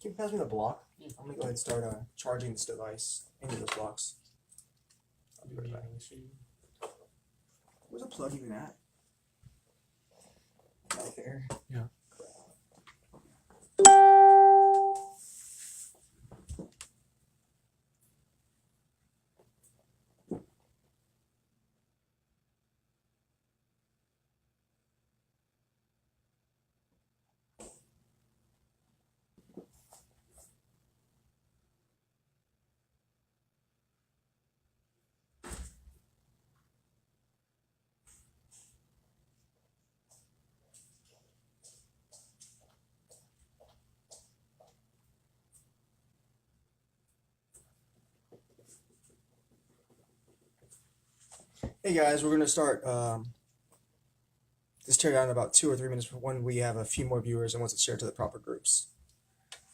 Can you pass me the block? I'm gonna go ahead and start charging this device into those blocks. I'll be right back. Where's the plug even at? Right there. Yeah. Hey guys, we're gonna start this teardown in about 2 or 3 minutes when we have a few more viewers and once it's shared to the proper groups.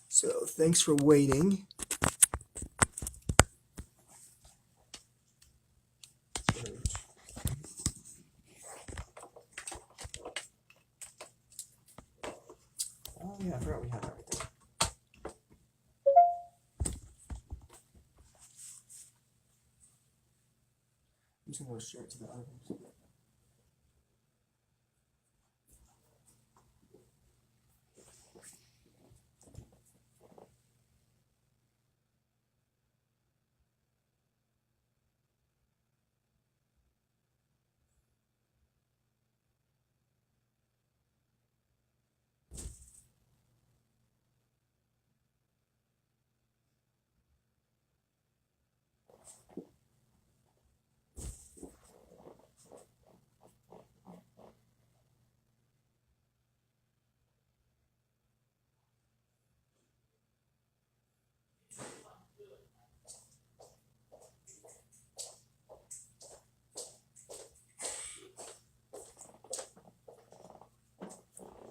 So thanks for waiting. Oh yeah, I forgot we had that right there. I'm just gonna go straight to the other ones.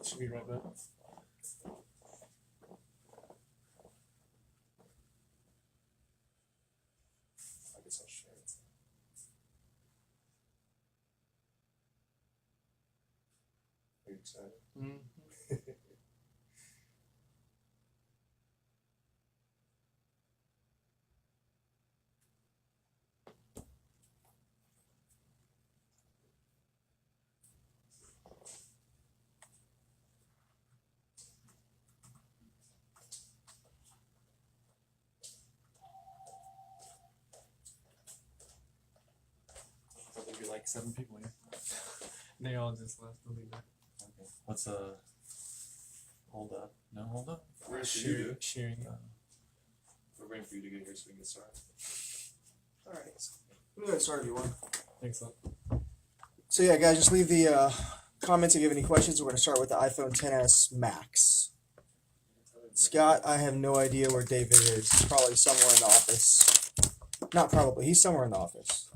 Should be right back. I guess I'll share it. Are you excited? Mm-hmm. There'll be like 7 people here. They all just left. They'll be back. Okay. What's hold up? No, hold up. We're Sharing. sharing. We're waiting for you to get here so we can get started. Alright. We're gonna start if you want. Thanks so. So yeah, guys, just leave the comments if you have any questions. We're going to start with the iPhone XS Max. Scott, I have no idea where David is. He's probably somewhere in the office. Not probably. He's somewhere in the office.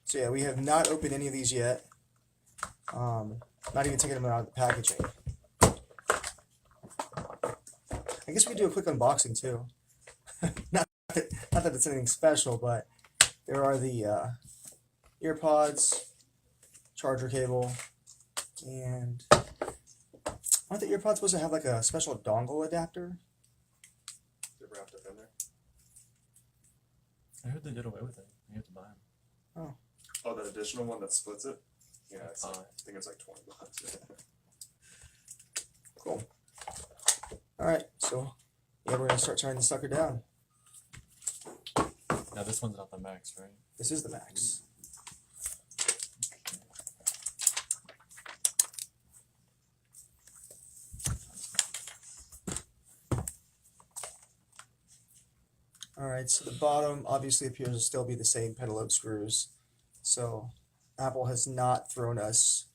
So yeah, we have not opened any of these yet. Not even taking them out of the packaging. I guess we could do a quick unboxing too. not that it's anything special, but there are the earpods, charger cable, and aren't the earpods supposed to have like a special dongle adapter? They're wrapped up in there. I heard they did away with it. You have to buy them. Oh, that additional one that splits it? Yeah, it's like, I think it's like $20. Cool. Alright, so yeah, we're going to start tearing the sucker down. Now this one's not the Max, right? This is the Max. Alright, so the bottom obviously appears to still be the same pentalobe screws. So Apple has not thrown us,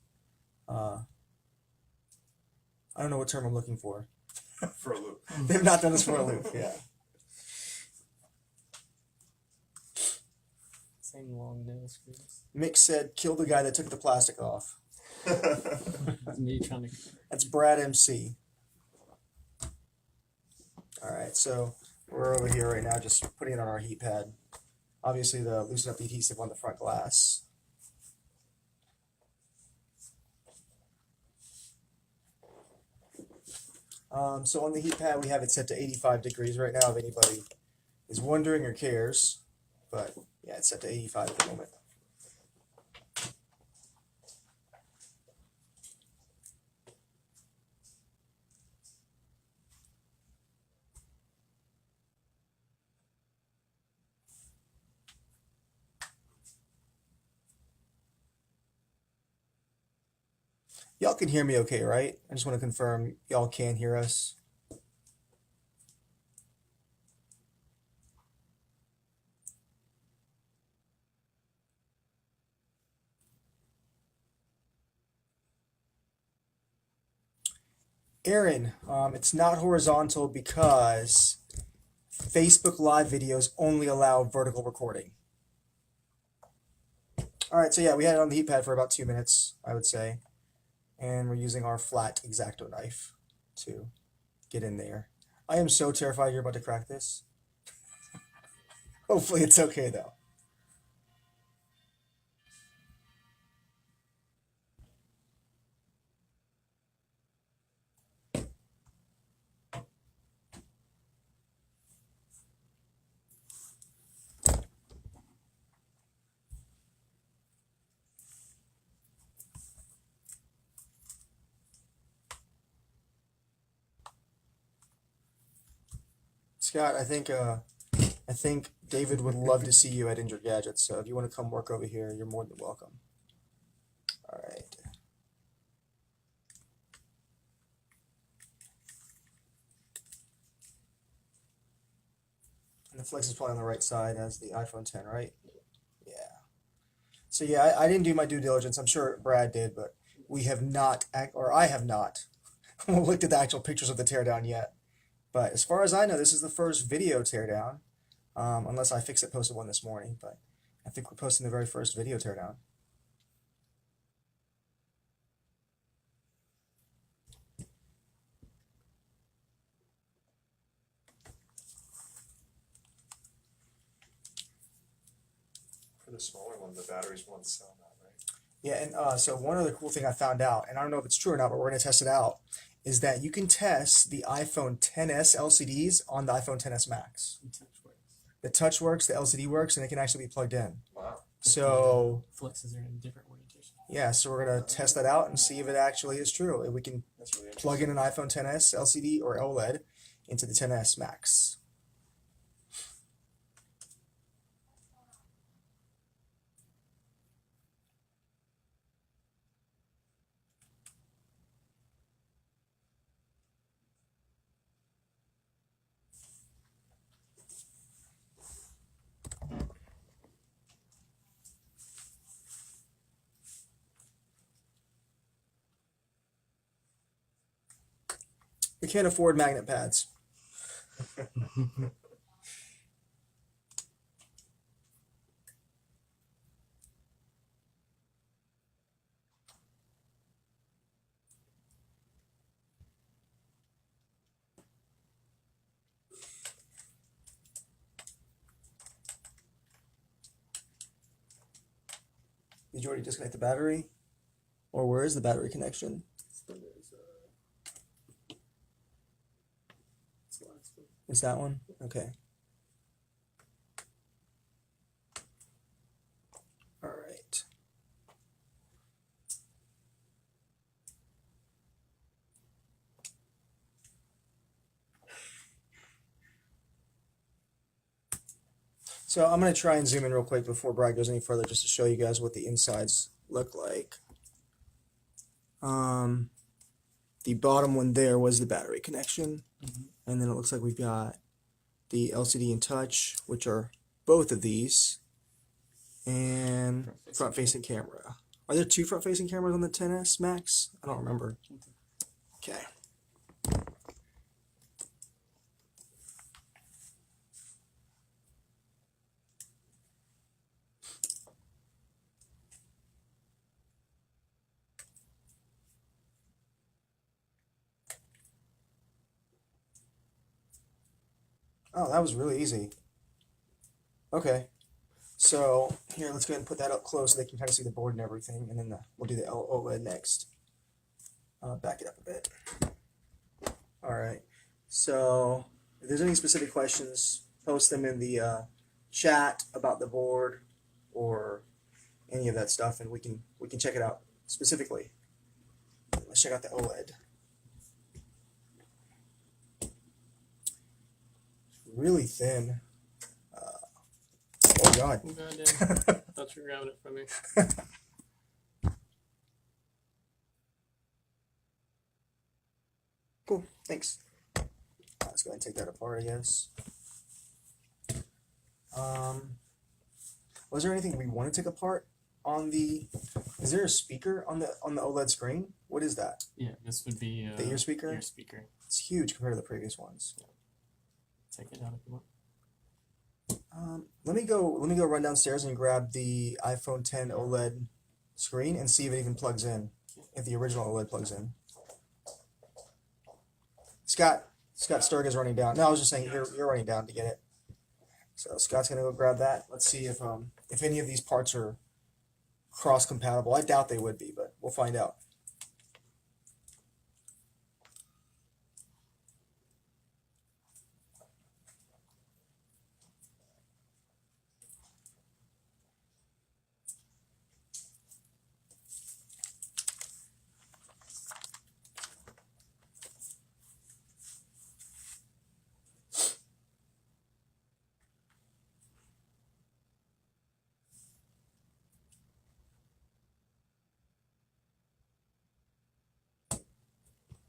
I don't know what term I'm looking for. For a loop. They've not done this for a loop, yeah. Same long nail screws. Mick said, kill the guy that took the plastic off. That's me trying to. That's Brad MC. Alright, so we're over here right now just putting it on our heat pad. Obviously the loosen up the adhesive on the front glass. So on the heat pad, we have it set to 85 degrees right now, if anybody is wondering or cares. But yeah, it's set to 85 at the moment. Y'all can hear me okay, right? I just want to confirm y'all can hear us. Aaron, it's not horizontal because Facebook Live videos only allow vertical recording. All right, so yeah, we had it on the heat pad for about 2 minutes, I would say. And we're using our flat X-Acto knife to get in there. I am so terrified you're about to crack this. Hopefully it's okay though. Scott, I think David would love to see you at Injured Gadgets, so if you want to come work over here, you're more than welcome. All right. And the flex is probably on the right side as the iPhone 10, right? Yeah. So yeah, I didn't do my due diligence. I'm sure Brad did, but we have not, or I have not, looked at the actual pictures of the teardown yet. But as far as I know, this is the first video teardown, unless I fix it, posted one this morning. But I think we're posting the very first video teardown. For the smaller one, the batteries won't sell now, right? Yeah, and so one other cool thing I found out, and I don't know if it's true or not, but we're going to test it out, is that you can test the iPhone XS LCDs on the iPhone XS Max. The touch works, the LCD works, and it can actually be plugged in. Wow. So Flexes are in a different orientation. yeah, so we're going to test that out and see if it actually is true. If we can That's really plug in an iPhone XS LCD or OLED into the XS Max. We can't afford magnet pads. Did you already disconnect the battery? Or where is the battery connection? It's that one? Okay. All right. So I'm going to try and zoom in real quick before Brad goes any further just to show you guys what the insides look like. The bottom one there was the battery connection. And then it looks like we've got the LCD and touch, which are both of these, and front-facing camera. Are there two front-facing cameras on the XS Max? I don't remember. Okay. Oh, that was really easy. Okay. So here, let's go ahead and put that up close so they can kind of see the board and everything, and then we'll do the OLED next. Back it up a bit. All right. So if there's any specific questions, post them in the chat about the board or any of that stuff, and we can check it out specifically. Let's check out the OLED. Really thin. Oh God. Oh, goddamn. I thought you were grabbing it from me. Cool. Thanks. Let's go ahead and take that apart, I guess. Was there anything we want to take apart on the? Is there a speaker on the OLED screen? What is that? Yeah, this would be The ear speaker? Ear speaker. It's huge compared to the previous ones. Take it out if you want. Let me go run downstairs and grab the iPhone 10 OLED screen and see if it even plugs in. If the original OLED plugs in. Scott Sturg is running down. No, I was just saying you're running down to get it. So Scott's gonna go grab that. Let's see if any of these parts are cross compatible. I doubt they would be, but we'll find out.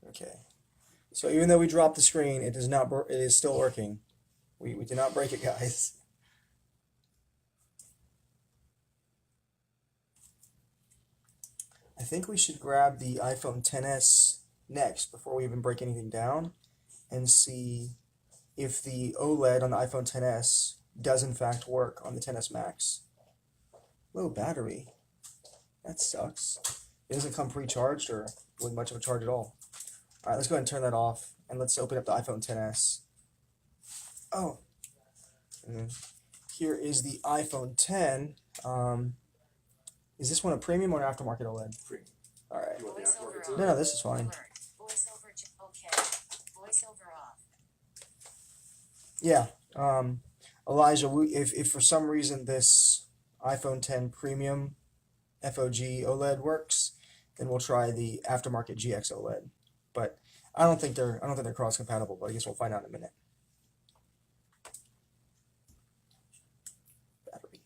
Okay, so even though we dropped the screen, it is still working. We did not break it, guys. I think we should grab the iPhone XS next before we even break anything down and see if the OLED on the iPhone XS does in fact work on the XS Max. Low battery. That sucks. It doesn't come pre-charged or with much of a charge at all. All right, let's go ahead and turn that off, and let's open up the iPhone XS. Oh, and then here is the iPhone 10. Is this one a premium or an aftermarket OLED? Premium. All right. You want the aftermarket too? No, this is fine. Voiceover okay. Voiceover off. Yeah. Elijah, if for some reason this iPhone 10 Premium FOG OLED works, then we'll try the aftermarket GX OLED. But I don't think they're cross compatible, but I guess we'll find out in a minute. Battery.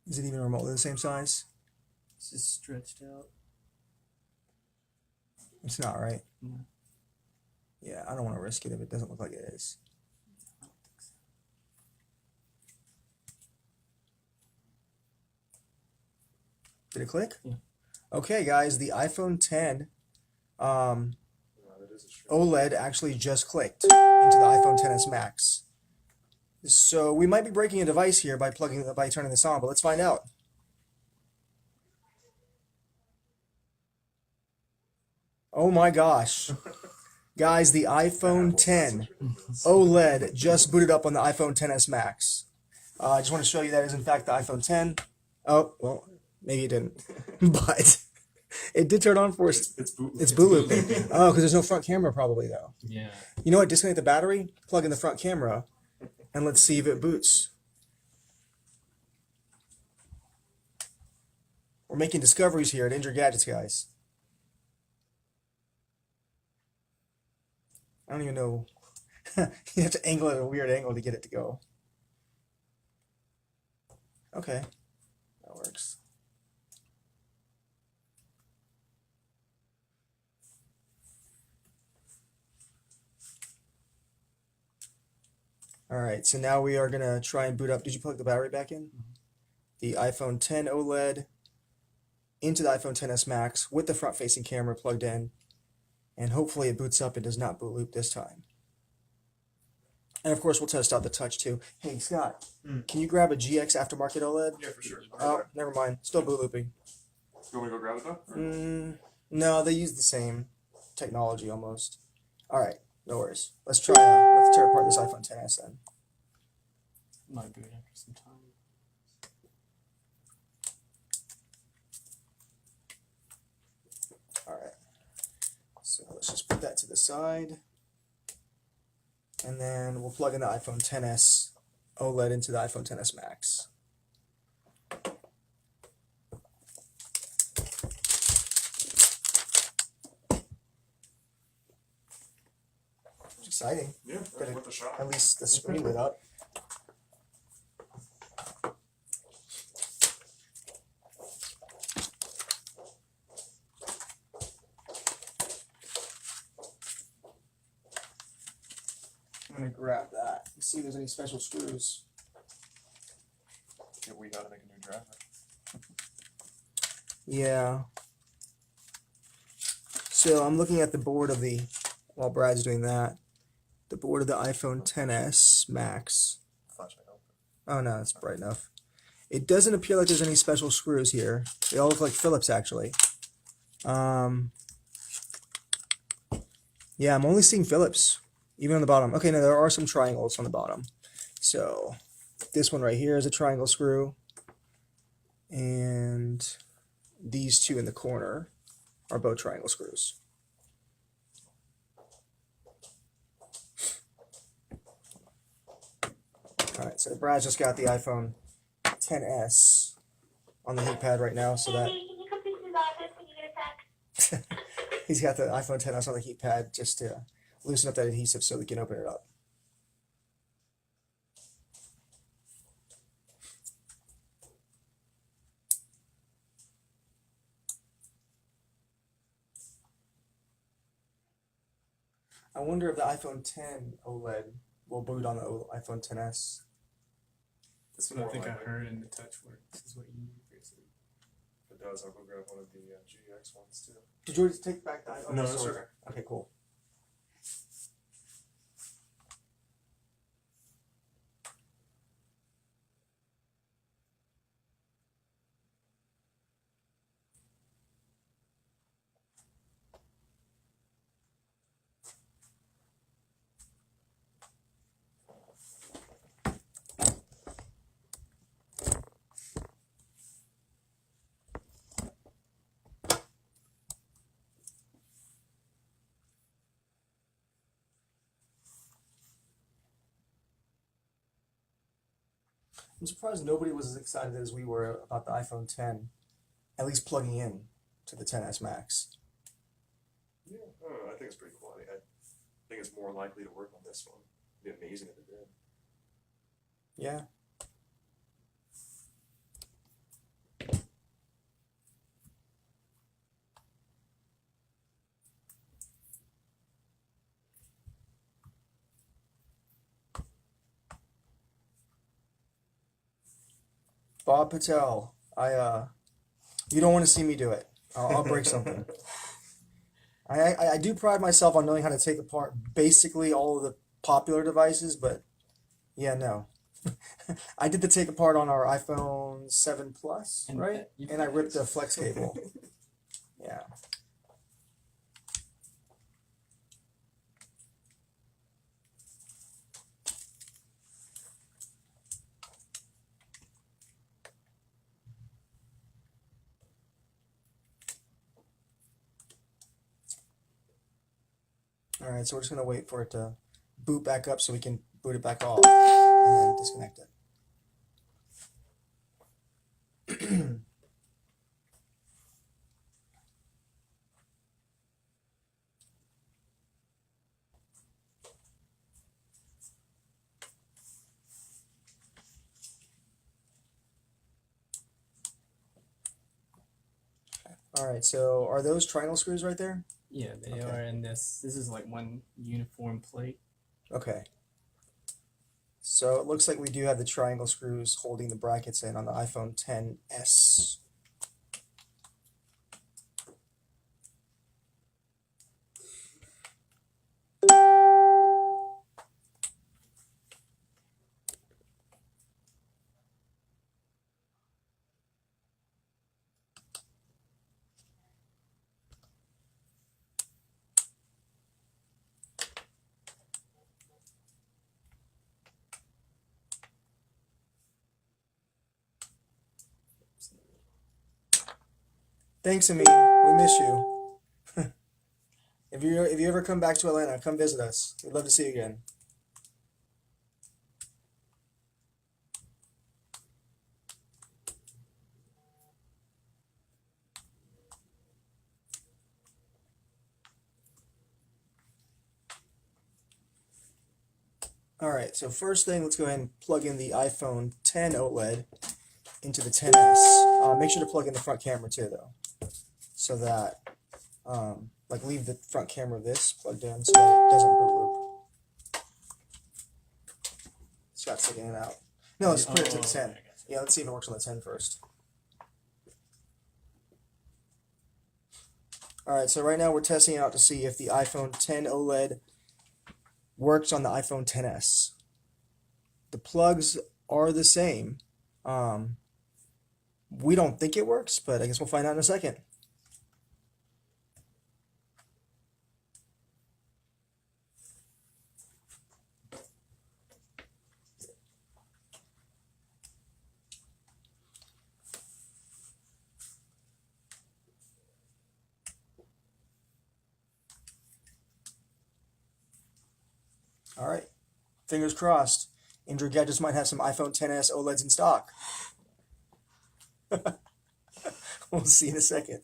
Is it even remotely the same size? This is stretched out. It's not, right? No. Yeah, I don't want to risk it if it doesn't look like it is. Did it click? Yeah. Okay, guys, the iPhone 10 No, that is a string. OLED actually just clicked into the iPhone XS Max. So we might be breaking a device here by turning this on, but let's find out. Oh my gosh. Guys, the iPhone 10 OLED just booted up on the iPhone XS Max. I just want to show you that is in fact the iPhone 10. Oh, well, maybe it didn't. But it did turn on for us. It's boot. It's boot looping. Oh, because there's no front camera probably though. Yeah. You know what? Disconnect the battery, plug in the front camera, and let's see if it boots. We're making discoveries here at Injured Gadgets, guys. I don't even know. You have to angle it at a weird angle to get it to go. Okay, that works. All right, so now we are gonna try and boot up. Did you plug the battery back in? The iPhone 10 OLED into the iPhone XS Max with the front-facing camera plugged in, and hopefully it boots up and does not boot loop this time. And of course, we'll test out the touch too. Hey, Scott, can you grab a GX aftermarket OLED? Yeah, for sure. Oh, never mind. Still boot looping. You want me to go grab it though? Or- No, they use the same technology almost. All right, no worries. Let's tear apart this iPhone XS then. Might boot after some time. side. And then we'll plug in the iPhone XS OLED into the iPhone XS Max. It's exciting. Yeah, that's Got it. worth a shot. At least the screen lit up. I'm gonna grab that and see if there's any special screws. Yeah, we gotta make a new driver. Yeah. So I'm looking at the board of the, while Brad's doing that, the board of the iPhone XS Max. Flashlight open. Oh no, it's bright enough. It doesn't appear like there's any special screws here. They all look like Phillips actually. Yeah, I'm only seeing Phillips, even on the bottom. Okay, no, there are some triangles on the bottom. So this one right here is a triangle screw. And these two in the corner are both triangle screws. Alright, so Brad's just got the iPhone XS on the heat pad right now, so that Hey, can you come to his office when you get a sec? he's got the iPhone XS on the heat pad just to loosen up that adhesive so we can open it up. I wonder if the iPhone X OLED will boot on the iPhone XS. It's That's what I more think I likely. heard in the touch works is what you need basically. If it does, I'll go grab one of the GX ones too. Did you already take back the iPhone? No, It's it's still okay. there. Okay, cool. I'm surprised nobody was as excited as we were about the iPhone X, at least plugging in to the XS Max. Yeah, I don't know. I think it's pretty cool. I think it's more likely to work on this one. It'd be amazing if it did. Yeah. Bob Patel, you don't want to see me do it. I'll break something. I do pride myself on knowing how to take apart basically all of the popular devices, but yeah, no. I did the take apart on our iPhone 7 Plus, And right? you- And I ripped the flex cable. Yeah. All right, so we're just gonna wait for it to boot back up so we can boot it back off and then disconnect it. All right, so are those triangle screws right there? Yeah, they Okay. are, and this is like one uniform plate. Okay. So it looks like we do have the triangle screws holding the brackets in on the iPhone XS. Thanks, Amin. We miss you. If you ever come back to Atlanta, come visit us. We'd love to see you again. All right, so first thing, let's go ahead and plug in the iPhone 10 OLED into the 10s. Make sure to plug in the front camera too, though, so that, like, leave the front camera of this plugged in so that it doesn't boot loop. Scott's taking it out. No, let's put it to the 10. Yeah, let's see if it works on the 10 first. All right, so right now we're testing out to see if the iPhone 10 OLED works on the iPhone 10s. The plugs are the same. We don't think it works, but I guess we'll find out in a second. All right, fingers crossed. Andrew Gadgets might have some iPhone 10s OLEDs in stock. We'll see in a second.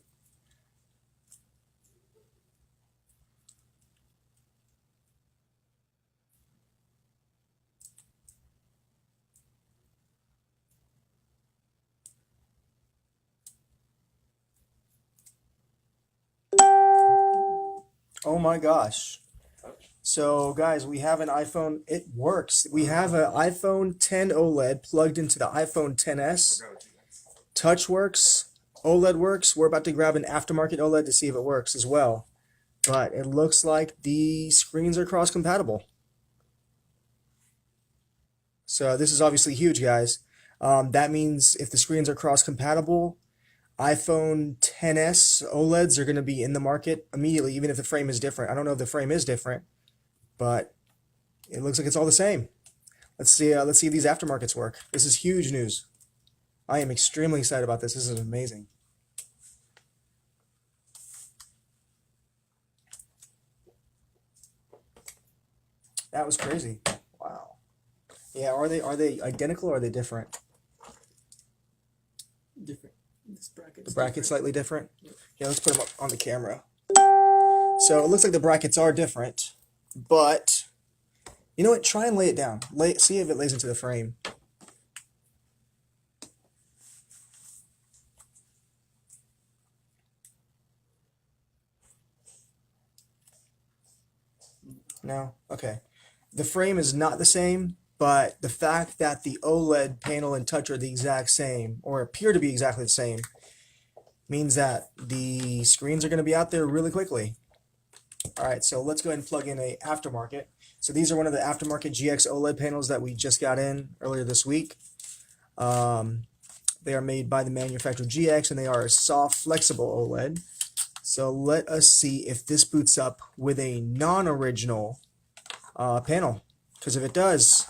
Oh my gosh. So guys, we have an iPhone. It works. We have an iPhone 10 OLED plugged into the iPhone 10s. Touch works. OLED works. We're about to grab an aftermarket OLED to see if it works as well. But it looks like the screens are cross-compatible. So this is obviously huge, guys. That means if the screens are cross-compatible, iPhone 10s OLEDs are going to be in the market immediately, even if the frame is different. I don't know if the frame is different, but it looks like it's all the same. Let's see if these aftermarkets work. This is huge news. I am extremely excited about this. This is amazing. That was crazy. Wow. Yeah, are they identical or are they different? Different. This bracket's The bracket's slightly different? Yeah, let's put them up on the camera. So it looks like the brackets are different, but you know what? Try and lay it down. See if it lays into the frame. No? Okay. The frame is not the same, but the fact that the OLED panel and touch are the exact same, or appear to be exactly the same, means that the screens are going to be out there really quickly. Alright, so let's go ahead and plug in a aftermarket. So these are one of the aftermarket GX OLED panels that we just got in earlier this week. They are made by the manufacturer GX, and they are a soft, flexible OLED. So let us see if this boots up with a non-original panel. Because if it does,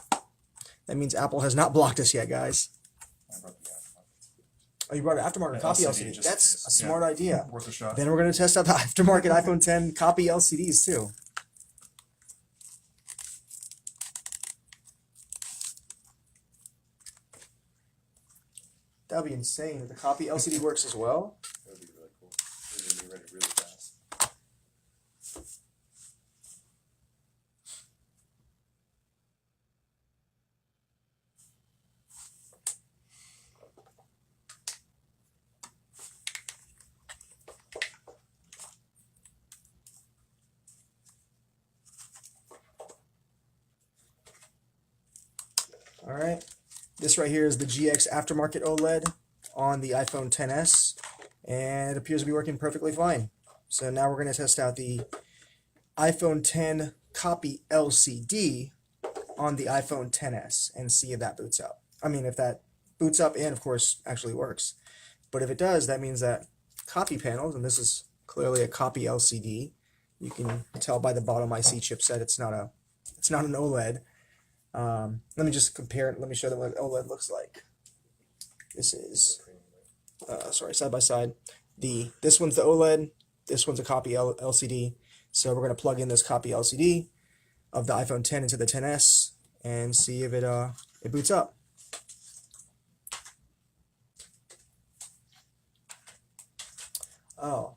that means Apple has not blocked us yet, guys. Oh, you brought an aftermarket copy LCD. That's a smart idea. Worth a shot. Then we're going to test out the aftermarket iPhone 10 copy LCDs too. That would be insane if the copy LCD works as well. That would be really cool. They're gonna be ready really fast. All right. This right here is the GX aftermarket OLED on the iPhone 10s, and it appears to be working perfectly fine. So now we're going to test out the iPhone 10 copy LCD on the iPhone 10s and see if that boots up. I mean, if that boots up and, of course, actually works. But if it does, that means that copy panels, and this is clearly a copy LCD. You can tell by the bottom IC chipset it's not an OLED. Let me just compare it. Let me show them what OLED looks like. This is, sorry, side by side. This one's the OLED. This one's a copy LCD. So we're going to plug in this copy LCD of the iPhone 10 into the 10s and see if it boots up. Oh,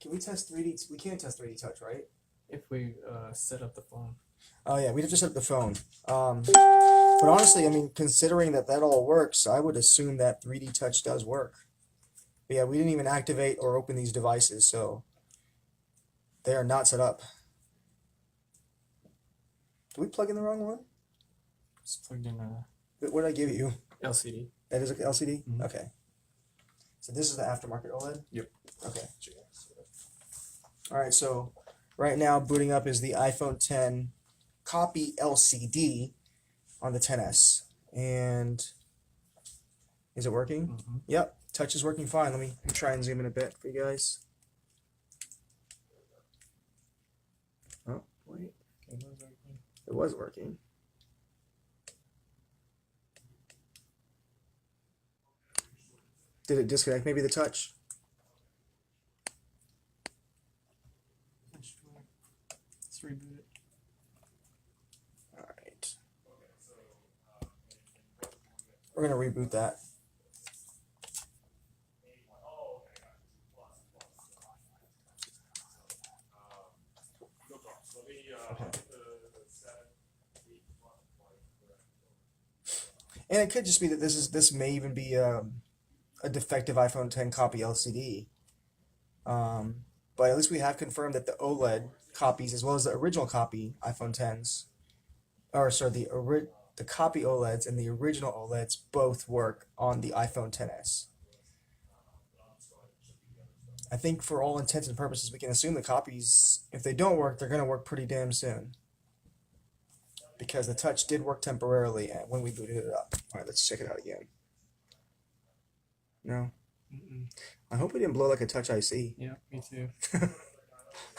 can we test 3D? We can't test 3D touch, right? If we set up the phone. Oh yeah, we'd have to set up the phone. But honestly, I mean, considering that all works, I would assume that 3D touch does work. But yeah, we didn't even activate or open these devices, so they are not set up. Did we plug in the wrong one? It's plugged in a What did I give you? LCD. That is an LCD? Mhm. Okay. So this is the aftermarket OLED? Yep. Okay. Alright, so right now booting up is the iPhone 10 copy LCD on the 10s. And is it working? Mm-hmm. Yep, touch is working fine. Let me try and zoom in a bit for you guys. Oh, wait. It was working. Did it disconnect maybe the touch? Let's reboot it. Alright. We're going to reboot that. Okay. And it could just be that this may even be a defective iPhone 10 copy LCD. But at least we have confirmed that the OLED copies, as well as the original copy iPhone 10s, or sorry, the copy OLEDs and the original OLEDs both work on the iPhone 10s. I think for all intents and purposes, we can assume the copies, if they don't work, they're going to work pretty damn soon. Because the touch did work temporarily when we booted it up. Alright, let's check it out again. No? Mm-mm. I hope we didn't blow like a touch IC. Yeah, me too.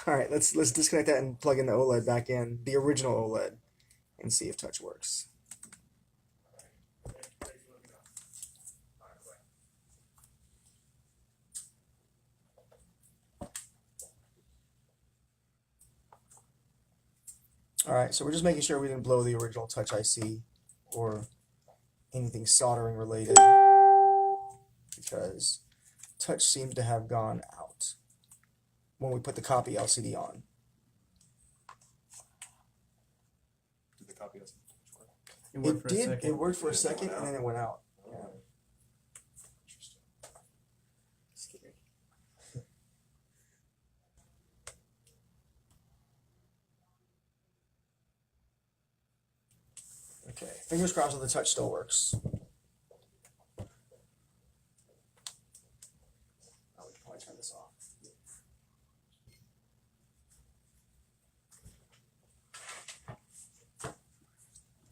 Alright, let's disconnect that and plug in the OLED back in, the original OLED, and see if touch works. Alright, so we're just making sure we didn't blow the original touch IC or anything soldering related, because touch seems to have gone out when we put the copy LCD on. Did the copy LCD work? It worked It for a did, second. it worked for a And then it second went and then it went out. Yeah. Interesting. Scary. Okay, fingers crossed that the touch still works. Oh, we can probably turn this off.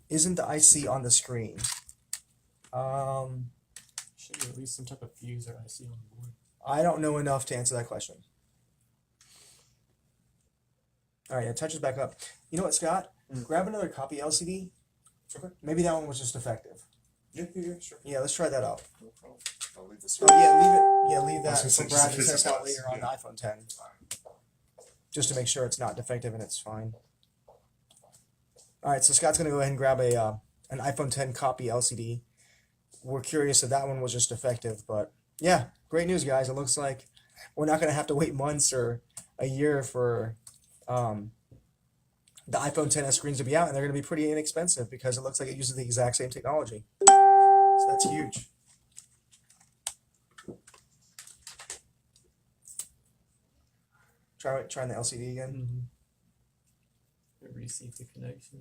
Isn't the IC on the screen? Should be at least some type of fuse or IC on the board. I don't know enough to answer that question. Alright, yeah, touch is back up. You know what, Scott? Grab another copy LCD. Okay. Maybe that one was just defective. Yeah, sure. Yeah, let's try that out. No problem. I'll leave this. Oh yeah, leave it. Yeah, leave I that was for gonna say, Brad just to in case test it out does, later on the yeah. iPhone 10. Just to make sure it's not defective and it's fine. Alright, so Scott's gonna go ahead and grab an iPhone 10 copy LCD. We're curious if that one was just defective, but yeah, great news, guys. It looks like we're not gonna have to wait months or a year for the iPhone 10s screens to be out, and they're gonna be pretty inexpensive because it looks like it uses the exact same technology. So that's huge. Trying the LCD again. Mm-hmm. Receive the connection.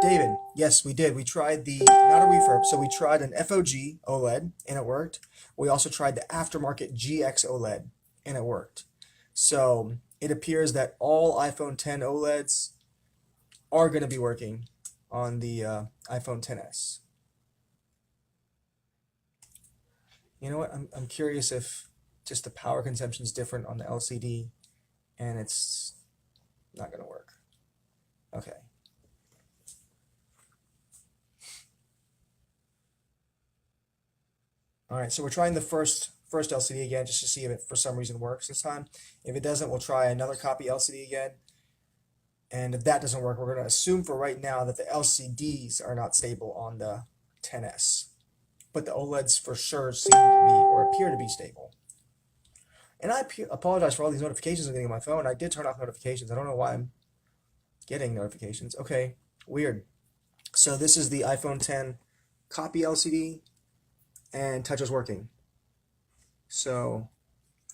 David, yes, we did. We tried the, not a refurb, so we tried an FOG OLED and it worked. We also tried the aftermarket GX OLED and it worked. So it appears that all iPhone 10 OLEDs are going to be working on the iPhone 10s. You know what? I'm curious if just the power consumption is different on the LCD and it's not going to work. Okay. All right, so we're trying the first LCD again just to see if it for some reason works this time. If it doesn't, we'll try another copy LCD again. And if that doesn't work, we're going to assume for right now that the LCDs are not stable on the 10S. But the OLEDs for sure seem to be or appear to be stable. And I apologize for all these notifications I'm getting on my phone. I did turn off notifications. I don't know why I'm getting notifications. Okay, weird. So this is the iPhone 10 copy LCD, and touch is working. So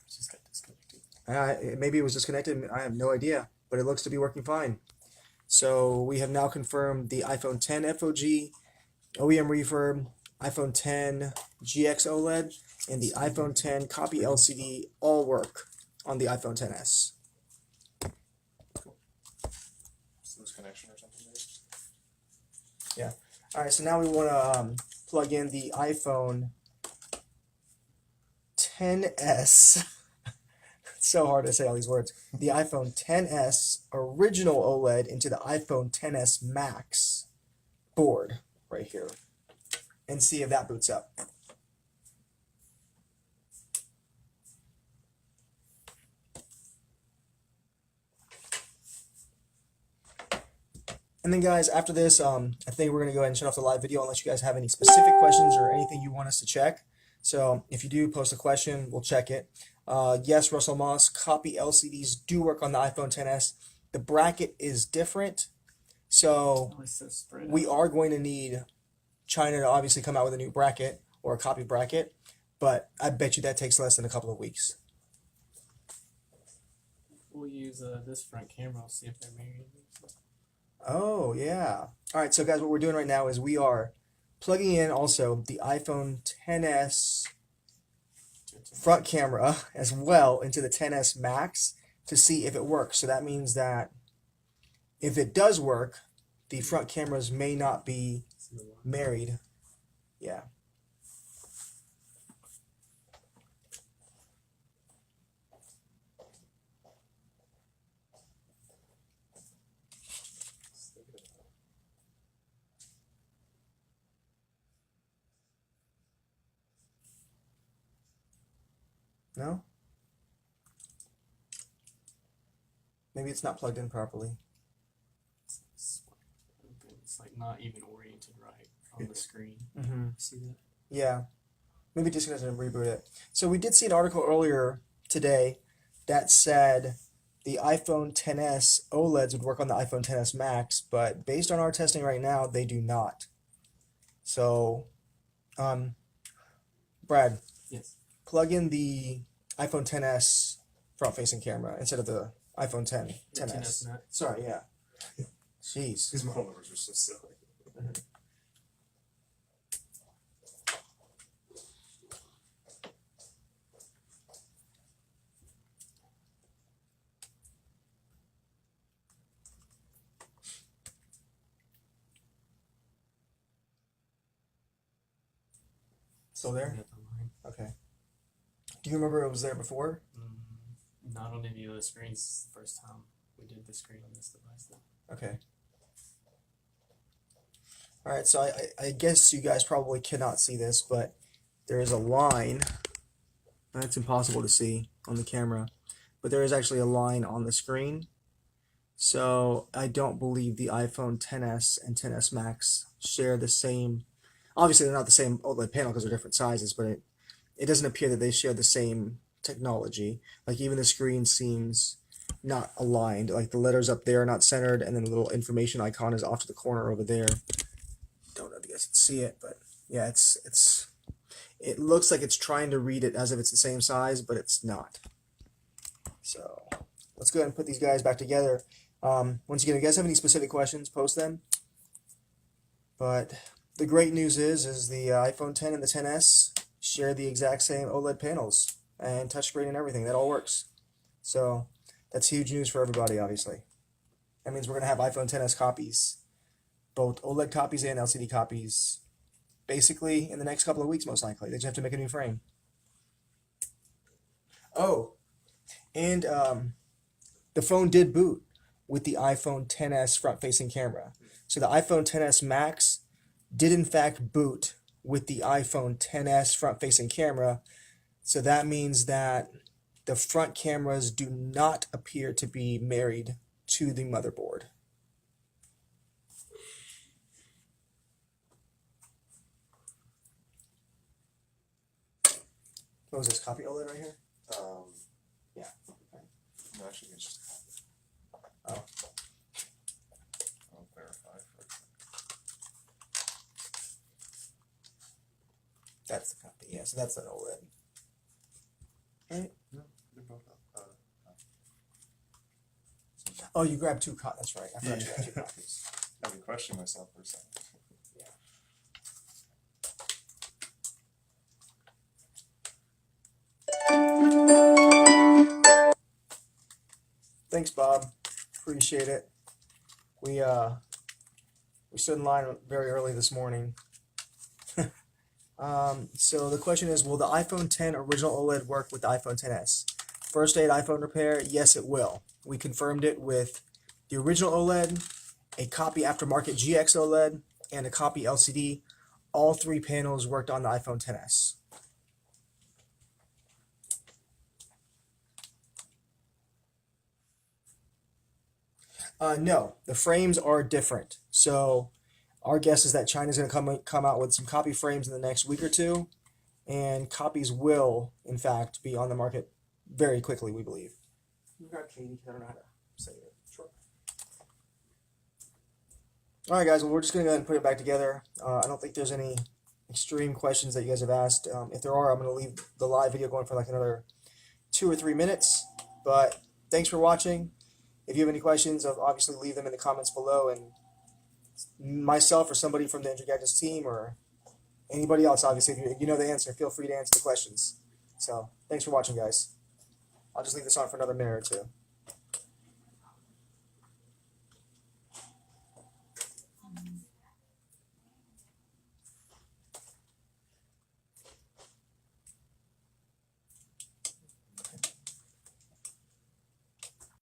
It just got disconnected. maybe it was disconnected. I have no idea, but it looks to be working fine. So we have now confirmed the iPhone 10 FOG, OEM refurb, iPhone 10 GX OLED, and the iPhone 10 copy LCD all work on the iPhone 10s. Loose connection or something there. All right, so now we want to plug in the iPhone 10s. It's so hard to say all these words. The iPhone 10s original OLED into the iPhone 10s Max board right here, and see if that boots up. And then guys, after this, I think we're going to go ahead and shut off the live video unless you guys have any specific questions or anything you want us to check. So if you do post a question, we'll check it. Yes, Russell Moss, copy LCDs do work on the iPhone 10s. The bracket is different. So Oh, it's so spread we out. are going to need China to obviously come out with a new bracket or a copy bracket. But I bet you that takes less than a couple of weeks. We'll use this front camera. We'll see if they're married. Oh, yeah. All right, so guys, what we're doing right now is we are plugging in also the iPhone 10s front camera as well into the 10s Max to see if it works. So that means that if it does work, the front cameras may not be married. Yeah. No? Maybe it's not plugged in properly. It's like not even oriented right on the screen. Mm-hmm. See that? Yeah. Maybe disconnect it and reboot it. So we did see an article earlier today that said the iPhone 10s OLEDs would work on the iPhone 10s Max, but based on our testing right now, they do not. So, Brad, Yes. plug in the iPhone 10s front-facing camera instead of the iPhone 10 The 10s. 10s Max. Sorry, yeah. Jeez. These model numbers are so silly. Still there? Got the line. Okay. Do you remember it was there before? Not on any of the screens. This is the first time we did the screen on this device though. Okay. All right, so I guess you guys probably cannot see this, but there is a line. That's impossible to see on the camera, but there is actually a line on the screen. So I don't believe the iPhone 10s and 10s Max share the same. Obviously, they're not the same OLED panel because they're different sizes, but it doesn't appear that they share the same technology. Like even the screen seems not aligned. Like the letters up there are not centered, and then the little information icon is off to the corner over there. Don't know if you guys can see it, but yeah, it looks like it's trying to read it as if it's the same size, but it's not. So let's go ahead and put these guys back together. Once again, if you guys have any specific questions, post them. But the great news is the iPhone 10 and the 10s share the exact same OLED panels and touchscreen and everything. That all works. So that's huge news for everybody, obviously. That means we're going to have iPhone 10s copies, both OLED copies and LCD copies, basically in the next couple of weeks, most likely. They just have to make a new frame. Oh, and the phone did boot with the iPhone 10s front-facing camera. So the iPhone 10s Max did in fact boot with the iPhone XS front-facing camera. So that means that the front cameras do not appear to be married to the motherboard. What was this, copy OLED right here? Yeah. No, actually, it's just a copy. Oh. I'll verify for That's the copy, yeah, so that's an OLED. Right? No, they're both up. Oh, you grabbed two copies, that's right. I forgot you grabbed two copies. I had to question myself for a second. Thanks, Bob. Appreciate it. We stood in line very early this morning. So the question is, will the iPhone X original OLED work with the iPhone XS? First aid iPhone repair, yes it will. We confirmed it with the original OLED, a copy aftermarket GX OLED, and a copy LCD. All three panels worked on the iPhone XS. No, the frames are different. So our guess is that China's going to come out with some copy frames in the next week or two, and copies will, in fact, be on the market very quickly, we believe. You got Katie. I don't know how to say it. Sure. All right, guys. Well, we're just going to go ahead and put it back together. I don't think there's any extreme questions that you guys have asked. If there are, I'm going to leave the live video going for like another 2 or 3 minutes. But thanks for watching. If you have any questions, obviously leave them in the comments below, and myself or somebody from the Gadgets team or anybody else, obviously, if you know the answer, feel free to answer the questions. So thanks for watching, guys. I'll just leave this on for another minute or two.